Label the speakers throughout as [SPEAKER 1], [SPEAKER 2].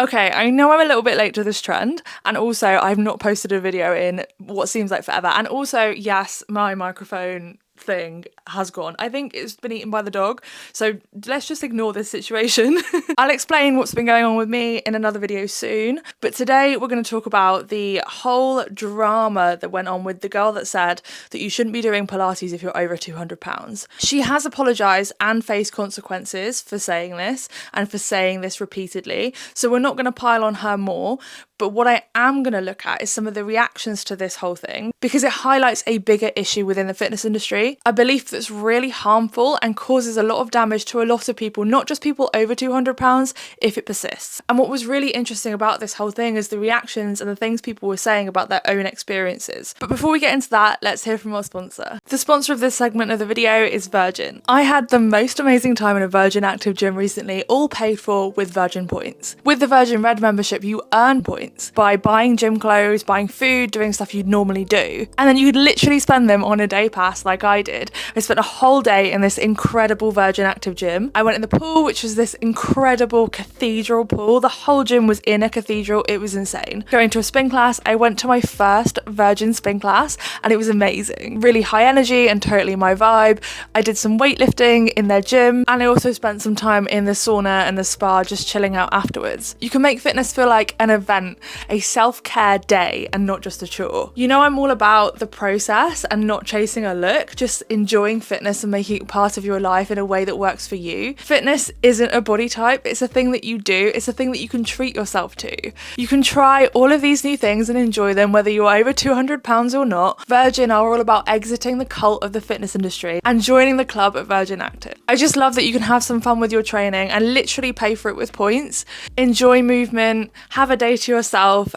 [SPEAKER 1] Okay, I know I'm a little bit late to this trend, and also I've not posted a video in what seems like forever. And also, yes, my microphone thing has gone. I think it's been eaten by the dog, so let's just ignore this situation. I'll explain what's been going on with me in another video soon, but today we're going to talk about the whole drama that went on with the girl that said that you shouldn't be doing Pilates if you're over 200 pounds. She has apologized and faced consequences for saying this and for saying this repeatedly, so we're not going to pile on her more. But what I am going to look at is some of the reactions to this whole thing, because it highlights a bigger issue within the fitness industry, a belief that's really harmful and causes a lot of damage to a lot of people, not just people over 200 pounds, if it persists. And what was really interesting about this whole thing is the reactions and the things people were saying about their own experiences. But before we get into that, let's hear from our sponsor. The sponsor of this segment of the video is Virgin. I had the most amazing time in a Virgin Active gym recently, all paid for with Virgin points. With the Virgin Red membership, you earn points by buying gym clothes, buying food, doing stuff you'd normally do. And then you could literally spend them on a day pass like I did. I spent a whole day in this incredible Virgin Active gym. I went in the pool, which was this incredible cathedral pool. The whole gym was in a cathedral. It was insane. Going to a spin class, I went to my first Virgin spin class and it was amazing. Really high energy and totally my vibe. I did some weightlifting in their gym and I also spent some time in the sauna and the spa just chilling out afterwards. You can make fitness feel like an event, a self-care day and not just a chore. You know, I'm all about the process and not chasing a look, just enjoying fitness and making it part of your life in a way that works for you. Fitness isn't a body type, it's a thing that you do, it's a thing that you can treat yourself to. You can try all of these new things and enjoy them whether you're over 200 pounds or not. Virgin are all about exiting the cult of the fitness industry and joining the club at Virgin Active. I just love that you can have some fun with your training and literally pay for it with points, enjoy movement, have a day to yourself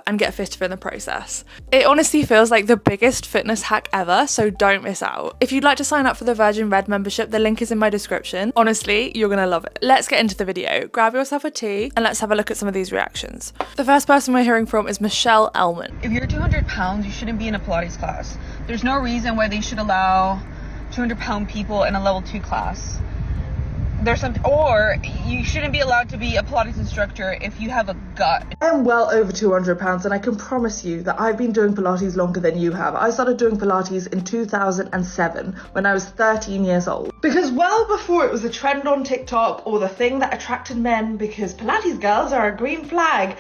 [SPEAKER 1] and get fitter in the process. It honestly feels like the biggest fitness hack ever, so don't miss out. If you'd like to sign up for the Virgin Red membership, the link is in my description. Honestly, you're gonna love it. Let's get into the video. Grab yourself a tea and let's have a look at some of these reactions. The first person we're hearing from is Michelle Ellman.
[SPEAKER 2] If you're 200 pounds, you shouldn't be in a Pilates class. There's no reason why they should allow 200-pound people in a level 2 class. Or you shouldn't be allowed to be a Pilates instructor if you have a gut.
[SPEAKER 3] I am well over 200 pounds and I can promise you that I've been doing Pilates longer than you have. I started doing Pilates in 2007 when I was 13 years old. Because well before it was a trend on TikTok or the thing that attracted men, because Pilates girls are a green flag,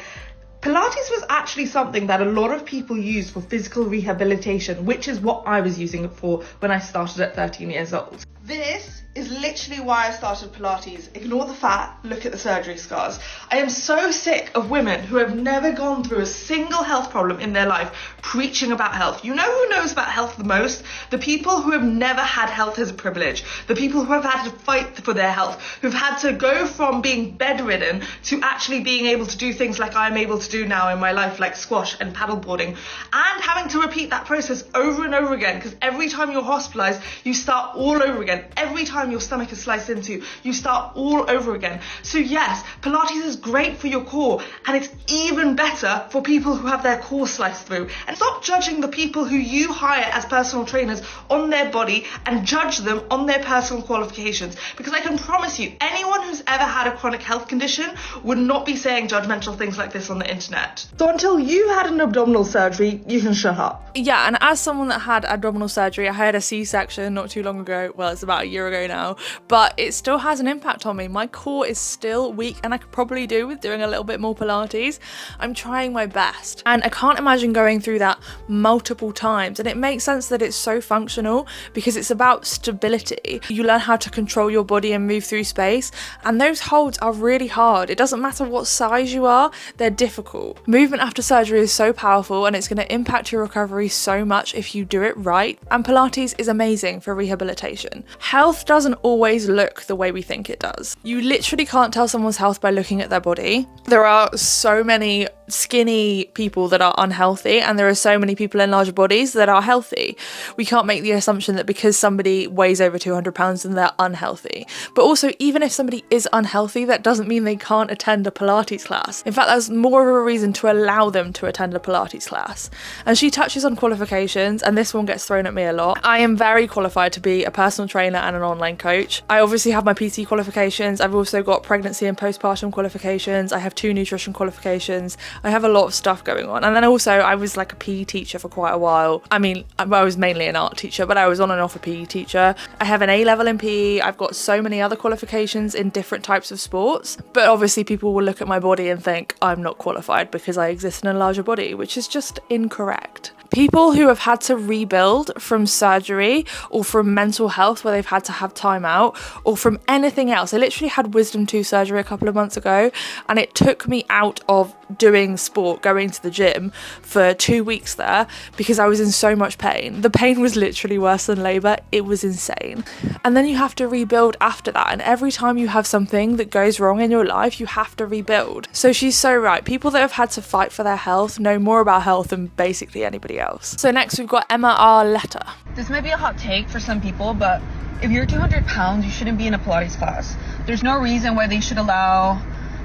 [SPEAKER 3] Pilates was actually something that a lot of people use for physical rehabilitation, which is what I was using it for when I started at 13 years old. This is literally why I started Pilates. Ignore the fat, look at the surgery scars. I am so sick of women who have never gone through a single health problem in their life preaching about health. You know who knows about health the most? The people who have never had health as a privilege. The people who have had to fight for their health, who've had to go from being bedridden to actually being able to do things like I'm able to do now in my life, like squash and paddleboarding, and having to repeat that process over and over again, because every time you're hospitalized, you start all over again. Every time your stomach is sliced into, you start all over again. So yes, Pilates is great for your core, and it's even better for people who have their core sliced through. And stop judging the people who you hire as personal trainers on their body and judge them on their personal qualifications, because I can promise you, anyone who's ever had a chronic health condition would not be saying judgmental things like this on the internet. So until you had an abdominal surgery, you can shut up.
[SPEAKER 1] Yeah, and as someone that had abdominal surgery, I had a C-section not too long ago. Well, it's about a year ago now, but it still has an impact on me. My core is still weak and I could probably do with doing a little bit more Pilates. I'm trying my best and I can't imagine going through that multiple times. And it makes sense that it's so functional because it's about stability. You learn how to control your body and move through space, and those holds are really hard. It doesn't matter what size you are, they're difficult. Movement after surgery is so powerful and it's going to impact your recovery so much if you do it right, and Pilates is amazing for rehabilitation. Health doesn't always look the way we think it does. You literally can't tell someone's health by looking at their body. There are so many skinny people that are unhealthy, and there are so many people in larger bodies that are healthy. We can't make the assumption that because somebody weighs over 200 pounds then they're unhealthy. But also, even if somebody is unhealthy, that doesn't mean they can't attend a Pilates class. In fact, that's more of a reason to allow them to attend a Pilates class. And she touches on qualifications, and this one gets thrown at me a lot. I am very qualified to be a personal trainer and an online coach. I obviously have my PT qualifications. I've also got pregnancy and postpartum qualifications. I have 2 nutrition qualifications. I have a lot of stuff going on. And then also I was like a PE teacher for quite a while. I mean, I was mainly an art teacher, but I was on and off a PE teacher. I have an A-level in PE. I've got so many other qualifications in different types of sports. But obviously people will look at my body and think I'm not qualified because I exist in a larger body, which is just incorrect. People who have had to rebuild from surgery or from mental health where they've had to have time out or from anything else. I literally had wisdom tooth surgery a couple of months ago, and it took me out of doing sport, going to the gym for 2 weeks there because I was in so much pain. The pain was literally worse than labour. It was insane. And then you have to rebuild after that. And every time you have something that goes wrong in your life, you have to rebuild. So she's so right. People that have had to fight for their health know more about health than basically anybody else. So next we've got Emma Arletta.
[SPEAKER 2] This may be a hot take for some people, but if you're 200 pounds, you shouldn't be in a Pilates class. There's no reason why they should allow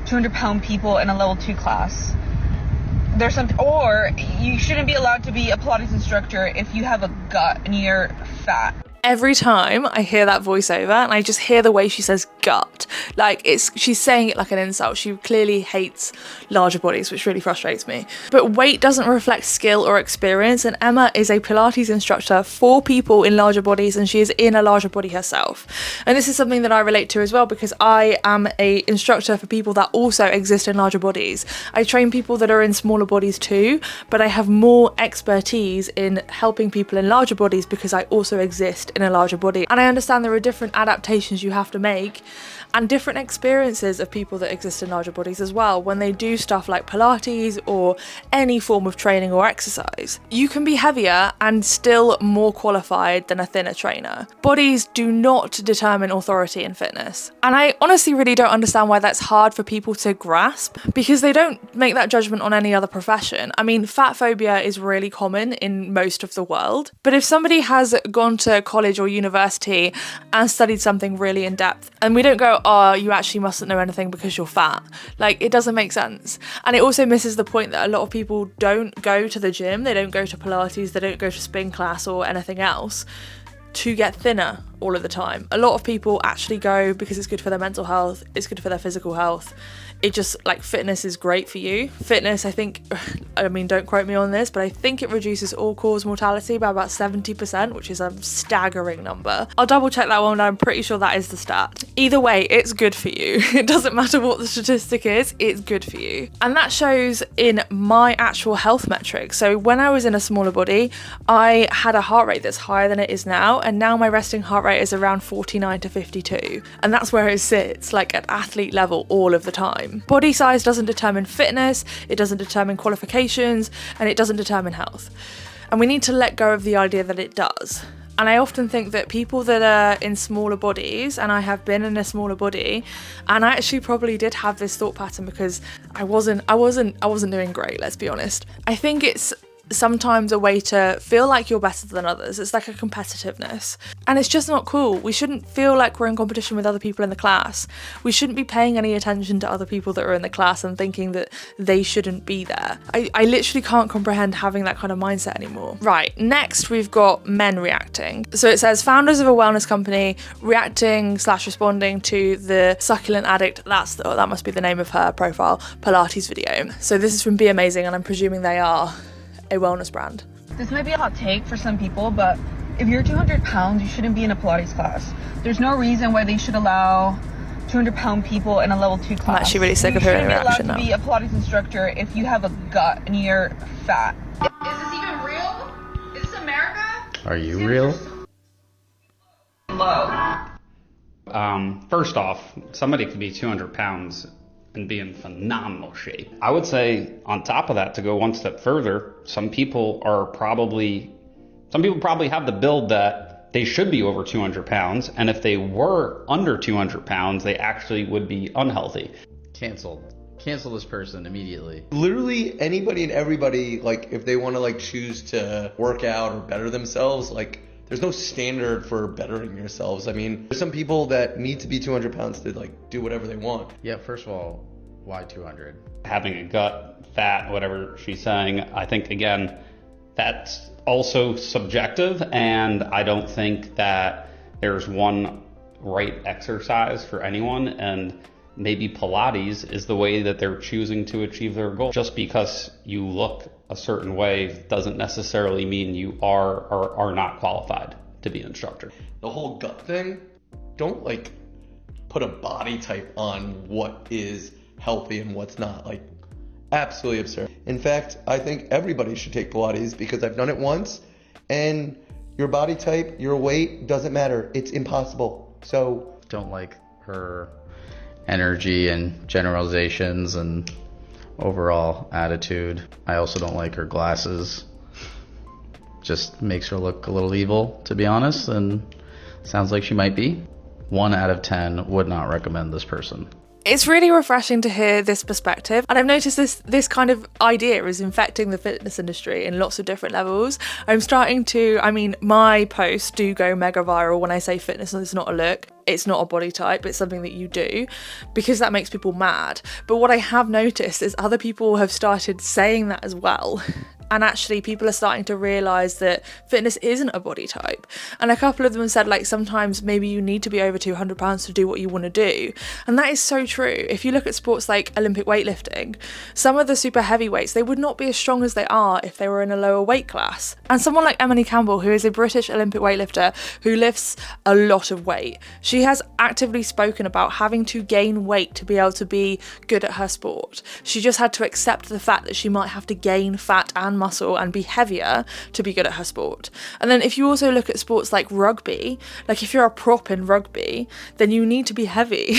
[SPEAKER 2] 200-pound people in a level 2 class. Or you shouldn't be allowed to be a Pilates instructor if you have a gut and you're fat.
[SPEAKER 1] Every time I hear that voiceover and I just hear the way she says gut, like she's saying it like an insult. She clearly hates larger bodies, which really frustrates me. But weight doesn't reflect skill or experience, and Emma is a Pilates instructor for people in larger bodies, and she is in a larger body herself. And this is something that I relate to as well because I am a instructor for people that also exist in larger bodies. I train people that are in smaller bodies too, but I have more expertise in helping people in larger bodies because I also exist in a larger body. And I understand there are different adaptations you have to make and different experiences of people that exist in larger bodies as well when they do stuff like Pilates or any form of training or exercise. You can be heavier and still more qualified than a thinner trainer. Bodies do not determine authority in fitness. And I honestly really don't understand why that's hard for people to grasp because they don't make that judgment on any other profession. I mean, fat phobia is really common in most of the world, but if somebody has gone to college or university and studied something really in depth and we don't go, oh, you actually mustn't know anything because you're fat. Like, it doesn't make sense. And it also misses the point that a lot of people don't go to the gym, they don't go to Pilates, they don't go to spin class or anything else to get thinner all of the time. A lot of people actually go because it's good for their mental health, it's good for their physical health. It just, like, fitness is great for you. Fitness, I think, I mean, don't quote me on this, but I think it reduces all-cause mortality by about 70%, which is a staggering number. I'll double check that one, I'm pretty sure that is the stat. Either way, it's good for you. It doesn't matter what the statistic is, it's good for you. And that shows in my actual health metrics. So when I was in a smaller body, I had a heart rate that's higher than it is now, and now my resting heart rate is around 49 to 52. And that's where it sits, like at athlete level all of the time. Body size doesn't determine fitness, it doesn't determine qualifications, and it doesn't determine health. And we need to let go of the idea that it does. And I often think that people that are in smaller bodies, and I have been in a smaller body, and I actually probably did have this thought pattern because I wasn't doing great, let's be honest. I think it's sometimes a way to feel like you're better than others. It's like a competitiveness, and it's just not cool. We shouldn't feel like we're in competition with other people in the class. We shouldn't be paying any attention to other people that are in the class and thinking that they shouldn't be there. I literally can't comprehend having that kind of mindset anymore. Right, next we've got men reacting. So it says founders of a wellness company reacting/responding to the succulent addict, that must be the name of her profile, Pilates video. So this is from Be Amazing, and I'm presuming they are a wellness brand.
[SPEAKER 2] This may be a hot take for some people, but if you're 200 pounds, you shouldn't be in a Pilates class. There's no reason why they should allow 200-pound people in a level 2 class.
[SPEAKER 1] I'm actually really sick of hearing the reaction now.
[SPEAKER 2] You shouldn't be allowed to be a Pilates instructor if you have a gut and you're fat.
[SPEAKER 4] Is this even real? Is this America?
[SPEAKER 5] Are you real?
[SPEAKER 2] Low.
[SPEAKER 5] First off, somebody could be 200 pounds and be in phenomenal shape. I would say on top of that, to go one step further, some people probably have the build that they should be over 200 pounds. And if they were under 200 pounds, they actually would be unhealthy.
[SPEAKER 6] Canceled. cancel this person immediately.
[SPEAKER 7] Literally anybody and everybody, like if they want to like choose to work out or better themselves, like there's no standard for bettering yourselves. I mean, there's some people that need to be 200 pounds to like do whatever they want.
[SPEAKER 6] Yeah, first of all, why 200?
[SPEAKER 5] Having a gut, fat, whatever she's saying, I think, again, that's also subjective, and I don't think that there's one right exercise for anyone, and maybe Pilates is the way that they're choosing to achieve their goal. Just because you look a certain way doesn't necessarily mean you are or are not qualified to be an instructor.
[SPEAKER 7] The whole gut thing, don't like put a body type on what is healthy and what's not. Like, absolutely absurd. In fact, I think everybody should take Pilates because I've done it once, and your body type, your weight doesn't matter. It's impossible. So
[SPEAKER 6] Don't like her energy and generalizations and overall attitude. I also don't like her glasses. Just makes her look a little evil, to be honest, and sounds like she might be. 1 out of 10 would not recommend this person.
[SPEAKER 1] It's really refreshing to hear this perspective, and I've noticed this kind of idea is infecting the fitness industry in lots of different levels. I'm starting to, my posts do go mega viral when I say fitness is not a look, it's not a body type, it's something that you do, because that makes people mad. But what I have noticed is other people have started saying that as well. And actually people are starting to realise that fitness isn't a body type. And a couple of them said, like, sometimes maybe you need to be over 200 pounds to do what you want to do. And that is so true. If you look at sports like Olympic weightlifting, some of the super heavyweights, they would not be as strong as they are if they were in a lower weight class. And someone like Emily Campbell, who is a British Olympic weightlifter who lifts a lot of weight, she has actively spoken about having to gain weight to be able to be good at her sport. She just had to accept the fact that she might have to gain fat and muscle and be heavier to be good at her sport. And then if you also look at sports like rugby, like if you're a prop in rugby, then you need to be heavy.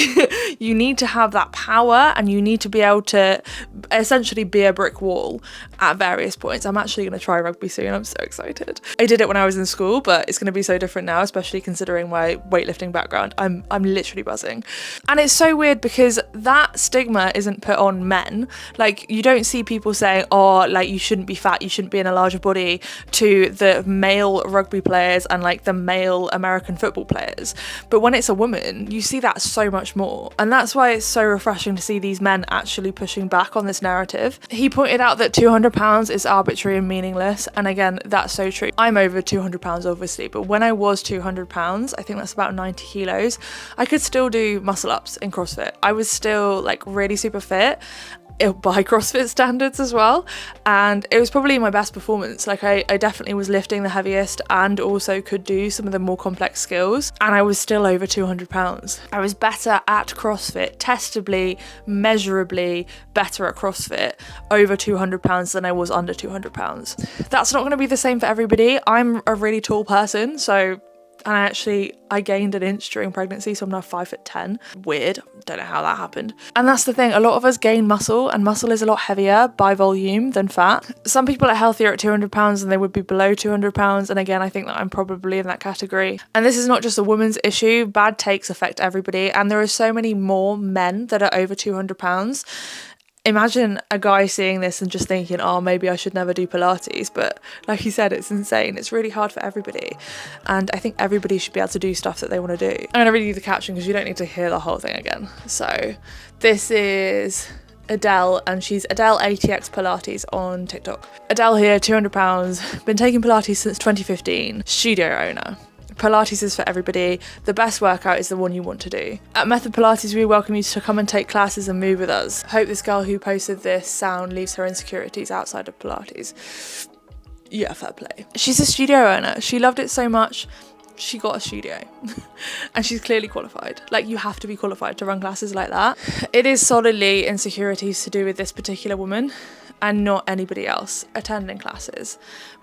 [SPEAKER 1] You need to have that power, and you need to be able to essentially be a brick wall at various points. I'm actually going to try rugby soon. I'm so excited. I did it when I was in school, but it's going to be so different now, especially considering my weightlifting background. I'm literally buzzing. And it's so weird because that stigma isn't put on men. Like, you don't see people saying, oh, like, you shouldn't be fat, you shouldn't be in a larger body, to the male rugby players and like the male American football players. But when it's a woman, you see that so much more. And that's why it's so refreshing to see these men actually pushing back on this narrative. He pointed out that 200 pounds is arbitrary and meaningless. And again, that's so true. I'm over 200 pounds obviously, but when I was 200 pounds, I think that's about 90 kilos, I could still do muscle ups in CrossFit. I was still like really super fit by CrossFit standards as well, and it was probably my best performance. Like I definitely was lifting the heaviest and also could do some of the more complex skills, and I was still over 200 pounds. I was better at CrossFit, testably, measurably better at CrossFit over 200 pounds than I was under 200 pounds. That's not going to be the same for everybody. I'm a really tall person, and I gained an inch during pregnancy, so I'm now 5'10". Weird, don't know how that happened. And that's the thing, a lot of us gain muscle, and muscle is a lot heavier by volume than fat. Some people are healthier at 200 pounds than they would be below 200 pounds, and again, I think that I'm probably in that category. And this is not just a woman's issue, bad takes affect everybody, and there are so many more men that are over 200 pounds. Imagine a guy seeing this and just thinking, oh, maybe I should never do Pilates. But like you said, it's insane. It's really hard for everybody. And I think everybody should be able to do stuff that they want to do. I'm going to read you the caption because you don't need to hear the whole thing again. So this is Adele, and she's Adele ATX Pilates on TikTok. Adele here, 200 pounds, been taking Pilates since 2015, studio owner. Pilates is for everybody. The best workout is the one you want to do. At Method Pilates, we welcome you to come and take classes and move with us. Hope this girl who posted this sound leaves her insecurities outside of Pilates. Yeah, fair play. She's a studio owner. She loved it so much, she got a studio. And she's clearly qualified. Like, you have to be qualified to run classes like that. It is solidly insecurities to do with this particular woman and not anybody else attending classes.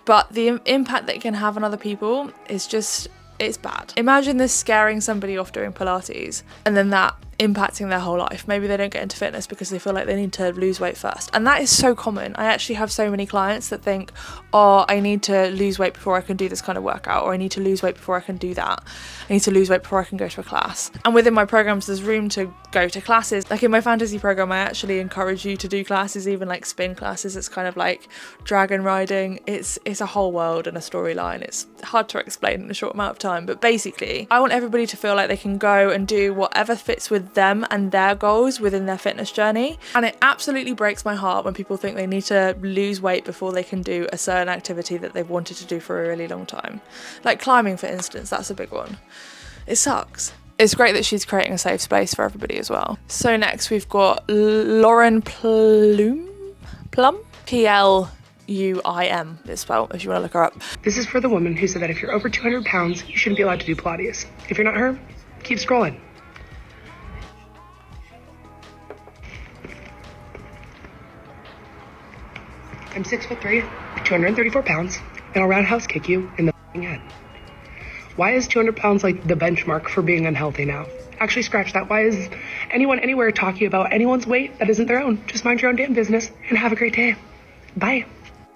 [SPEAKER 1] But the impact that it can have on other people is just, it's bad. Imagine this scaring somebody off doing Pilates, and then that impacting their whole life. Maybe they don't get into fitness because they feel like they need to lose weight first. And that is so common. I actually have so many clients that think, oh, I need to lose weight before I can do this kind of workout, or I need to lose weight before I can do that. I need to lose weight before I can go to a class. And within my programs, there's room to go to classes. Like in my fantasy program, I actually encourage you to do classes, even like spin classes. It's kind of like dragon riding. It's a whole world and a storyline. It's hard to explain in a short amount of time, but basically I want everybody to feel like they can go and do whatever fits with them and their goals within their fitness journey. And it absolutely breaks my heart when people think they need to lose weight before they can do a certain activity that they've wanted to do for a really long time. Like climbing, for instance, that's a big one. It sucks. It's great that she's creating a safe space for everybody as well. So next we've got Lauren Plum? Pluim, it's spelled, if you want to look her up.
[SPEAKER 8] This is for the woman who said that if you're over 200 pounds, you shouldn't be allowed to do Pilates. If you're not her, keep scrolling. I'm 6'3", 234 pounds, and I'll roundhouse kick you in the head. Why is 200 pounds like the benchmark for being unhealthy now? Actually, scratch that. Why is anyone anywhere talking about anyone's weight that isn't their own? Just mind your own damn business and have a great day. Bye.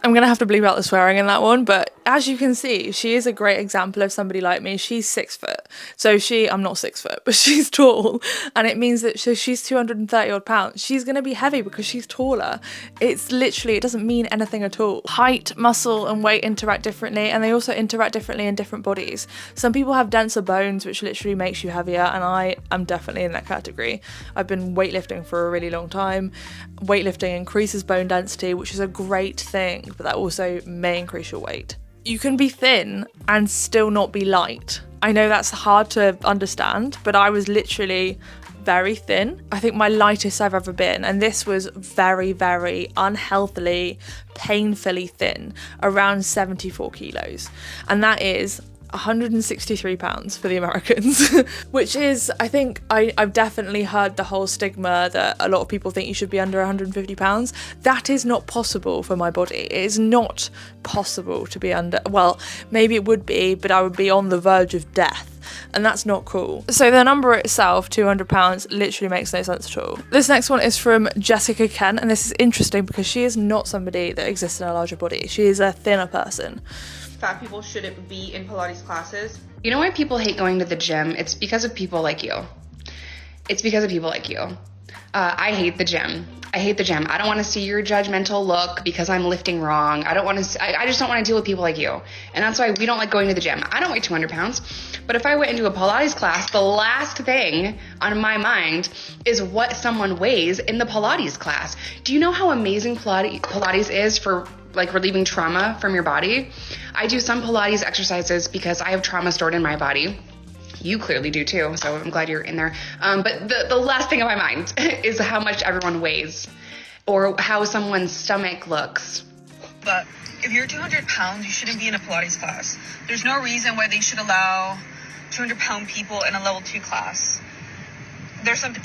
[SPEAKER 1] I'm gonna have to bleep out the swearing in that one, but as you can see, she is a great example of somebody like me. She's 6 foot. So I'm not 6 foot, but she's tall. And it means that she's 230 odd pounds. She's gonna be heavy because she's taller. It's literally, it doesn't mean anything at all. Height, muscle, and weight interact differently, and they also interact differently in different bodies. Some people have denser bones, which literally makes you heavier, and I am definitely in that category. I've been weightlifting for a really long time. Weightlifting increases bone density, which is a great thing, but that also may increase your weight. You can be thin and still not be light. I know that's hard to understand, but I was literally very thin. I think my lightest I've ever been, and this was very, very unhealthily, painfully thin, around 74 kilos. And that is 163 pounds for the Americans, which is, I think I've definitely heard the whole stigma that a lot of people think you should be under 150 pounds. That is not possible for my body. It is not possible to be under, well, maybe it would be, but I would be on the verge of death. And that's not cool. So the number itself, 200 pounds, literally makes no sense at all. This next one is from Jessica Kent, and this is interesting because she is not somebody that exists in a larger body. She is a thinner person.
[SPEAKER 2] Fat people shouldn't be in Pilates classes.
[SPEAKER 9] You know why people hate going to the gym? It's because of people like you. It's because of people like you. I hate the gym. I hate the gym. I don't want to see your judgmental look because I'm lifting wrong. I just don't want to deal with people like you. And that's why we don't like going to the gym. I don't weigh 200 pounds. But if I went into a Pilates class, the last thing on my mind is what someone weighs in the Pilates class. Do you know how amazing Pilates is for like relieving trauma from your body? I do some Pilates exercises because I have trauma stored in my body. You clearly do too, so I'm glad you're in there. But the last thing on my mind is how much everyone weighs or how someone's stomach looks.
[SPEAKER 2] But if you're 200 pounds, you shouldn't be in a Pilates class. There's no reason why they should allow 200-pound people in a level 2 class.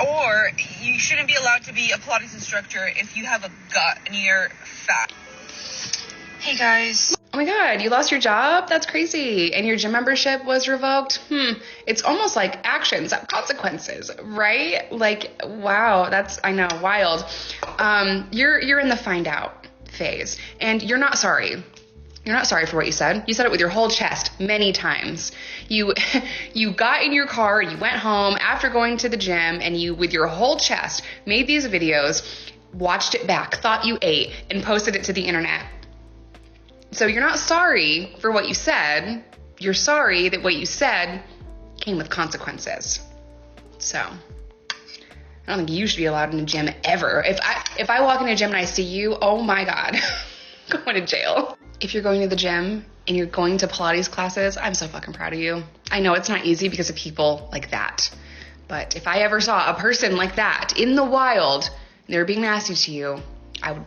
[SPEAKER 2] Or you shouldn't be allowed to be a Pilates instructor if you have a gut and you're fat. Hey guys.
[SPEAKER 9] Oh my God, you lost your job? That's crazy. And your gym membership was revoked? It's almost like actions have consequences, right? Like, wow, I know, wild. You're in the find out phase, and you're not sorry. You're not sorry for what you said. You said it with your whole chest many times. You got in your car, you went home after going to the gym, and you, with your whole chest, made these videos, watched it back, thought you ate, and posted it to the internet. So you're not sorry for what you said. You're sorry that what you said came with consequences. So I don't think you should be allowed in a gym ever. If I walk in a gym and I see you, oh my God, going to jail. If you're going to the gym and you're going to Pilates classes, I'm so fucking proud of you. I know it's not easy because of people like that. But if I ever saw a person like that in the wild, and they were being nasty to you, I would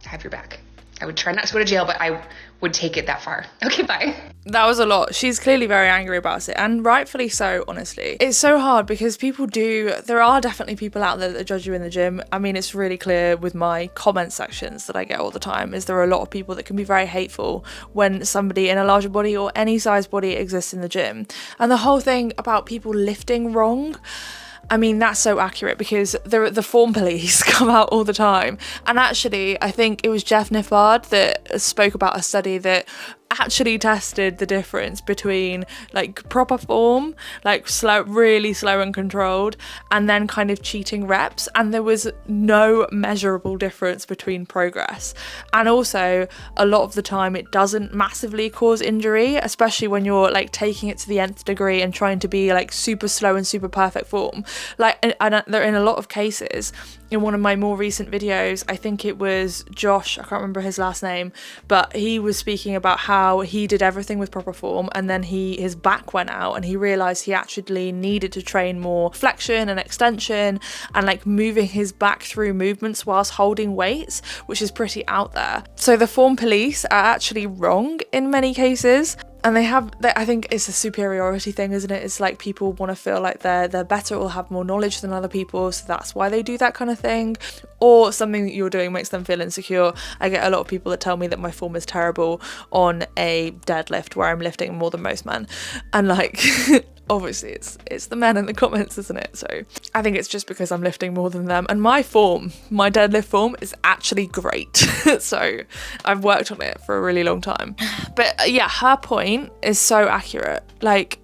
[SPEAKER 9] have your back. I would try not to go to jail, but I would take it that far. Okay, bye.
[SPEAKER 1] That was a lot. She's clearly very angry about it, and rightfully so, honestly. It's so hard because there are definitely people out there that judge you in the gym. I mean, it's really clear with my comment sections that I get all the time, is there are a lot of people that can be very hateful when somebody in a larger body or any size body exists in the gym. And the whole thing about people lifting wrong, I mean, that's so accurate because the form police come out all the time. And actually, I think it was Jeff Niffard that spoke about a study that actually tested the difference between like proper form, like slow, really slow and controlled, and then kind of cheating reps, and there was no measurable difference between progress. And also a lot of the time it doesn't massively cause injury, especially when you're like taking it to the nth degree and trying to be like super slow and super perfect form. Like, and they're in a lot of cases. In one of my more recent videos, I think it was Josh, I can't remember his last name, but he was speaking about how he did everything with proper form, and then his back went out and he realized he actually needed to train more flexion and extension and like moving his back through movements whilst holding weights, which is pretty out there. So the form police are actually wrong in many cases. And I think it's a superiority thing, isn't it? It's like people want to feel like they're better or have more knowledge than other people, so that's why they do that kind of thing. Or something that you're doing makes them feel insecure. I get a lot of people that tell me that my form is terrible on a deadlift where I'm lifting more than most men. And like, obviously it's the men in the comments, isn't it? So I think it's just because I'm lifting more than them. And my deadlift form is actually great. So I've worked on it for a really long time. But yeah, her point is so accurate. Like,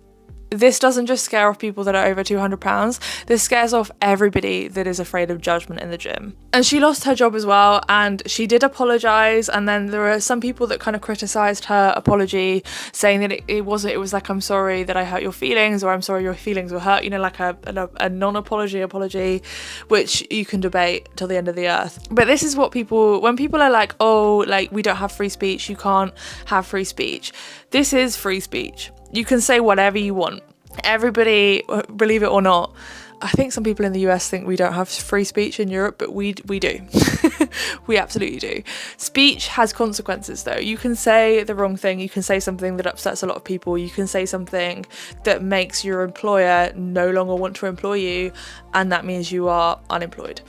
[SPEAKER 1] this doesn't just scare off people that are over 200 pounds. This scares off everybody that is afraid of judgment in the gym. And she lost her job as well, and she did apologize. And then there are some people that kind of criticized her apology, saying that it was like, I'm sorry that I hurt your feelings, or I'm sorry your feelings were hurt, you know, like a non-apology apology, which you can debate till the end of the earth. But this is what when people are like, oh, like, we don't have free speech, you can't have free speech. This is free speech. You can say whatever you want. Everybody, believe it or not, I think some people in the US think we don't have free speech in Europe, but we do. We absolutely do. Speech has consequences though. You can say the wrong thing, you can say something that upsets a lot of people, you can say something that makes your employer no longer want to employ you, and that means you are unemployed.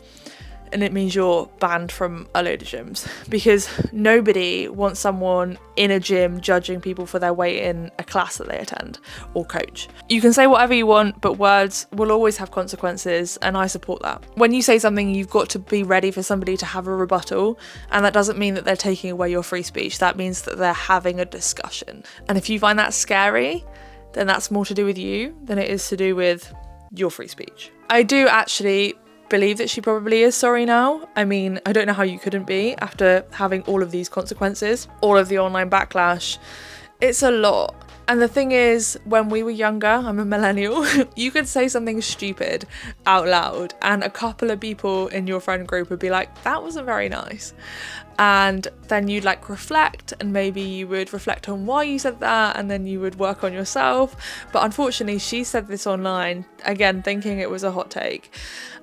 [SPEAKER 1] And it means you're banned from a load of gyms, because nobody wants someone in a gym judging people for their weight in a class that they attend or coach. You can say whatever you want, but words will always have consequences, and I support that. When you say something, you've got to be ready for somebody to have a rebuttal, and that doesn't mean that they're taking away your free speech. That means that they're having a discussion. And if you find that scary, then that's more to do with you than it is to do with your free speech. I do actually believe that she probably is sorry now. I mean, I don't know how you couldn't be after having all of these consequences, all of the online backlash. It's a lot. And the thing is, when we were younger, I'm a millennial, you could say something stupid out loud and a couple of people in your friend group would be like, that wasn't very nice. And then you'd like reflect, and maybe you would reflect on why you said that, and then you would work on yourself. But unfortunately, she said this online, again, thinking it was a hot take.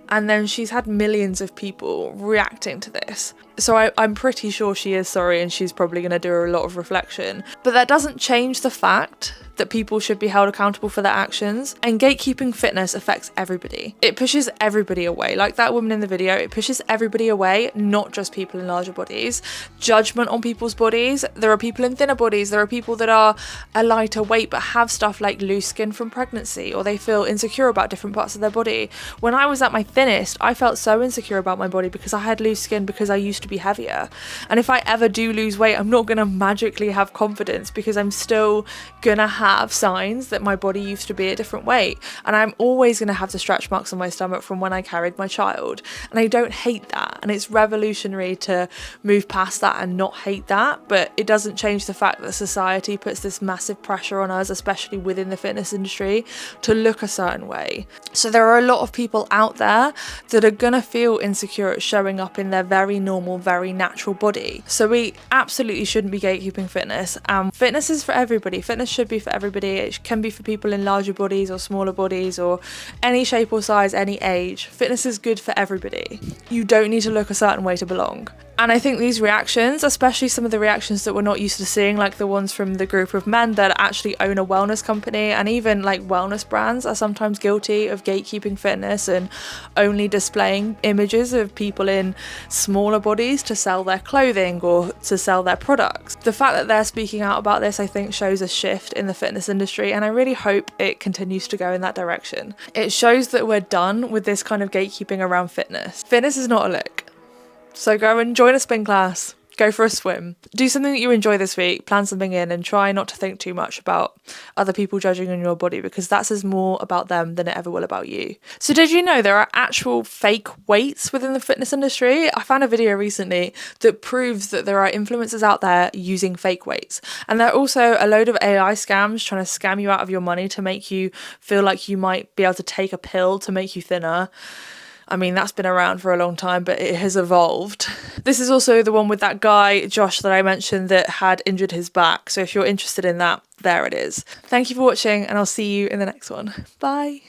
[SPEAKER 1] And then she's had millions of people reacting to this. So I'm pretty sure she is sorry, and she's probably going to do a lot of reflection. But that doesn't change the fact that people should be held accountable for their actions. And gatekeeping fitness affects everybody. It pushes everybody away. Like that woman in the video, it pushes everybody away, not just people in larger bodies. Judgment on people's bodies. There are people in thinner bodies. There are people that are a lighter weight but have stuff like loose skin from pregnancy, or they feel insecure about different parts of their body. When I was at my thinnest, I felt so insecure about my body because I had loose skin because I used to be heavier. And if I ever do lose weight, I'm not going to magically have confidence, because I'm still going to have signs that my body used to be a different weight, and I'm always going to have the stretch marks on my stomach from when I carried my child. And I don't hate that, and it's revolutionary to move past that and not hate that, but it doesn't change the fact that society puts this massive pressure on us, especially within the fitness industry, to look a certain way. So there are a lot of people out there that are going to feel insecure at showing up in their very normal, very natural body. So we absolutely shouldn't be gatekeeping fitness. Fitness is for everybody. Fitness should be for everybody. It can be for people in larger bodies or smaller bodies or any shape or size, any age. Fitness is good for everybody. You don't need to look a certain way to belong. And I think these reactions, especially some of the reactions that we're not used to seeing, like the ones from the group of men that actually own a wellness company, and even like wellness brands are sometimes guilty of gatekeeping fitness and only displaying images of people in smaller bodies to sell their clothing or to sell their products. The fact that they're speaking out about this, I think, shows a shift in the fitness industry, and I really hope it continues to go in that direction. It shows that we're done with this kind of gatekeeping around fitness. Fitness is not a lick. So go and join a spin class, go for a swim, do something that you enjoy this week, plan something in, and try not to think too much about other people judging on your body, because that says more about them than it ever will about you. So did you know there are actual fake weights within the fitness industry? I found a video recently that proves that there are influencers out there using fake weights. And there are also a load of AI scams trying to scam you out of your money to make you feel like you might be able to take a pill to make you thinner. I mean, that's been around for a long time, but it has evolved. This is also the one with that guy, Josh, that I mentioned that had injured his back. So if you're interested in that, there it is. Thank you for watching, and I'll see you in the next one. Bye.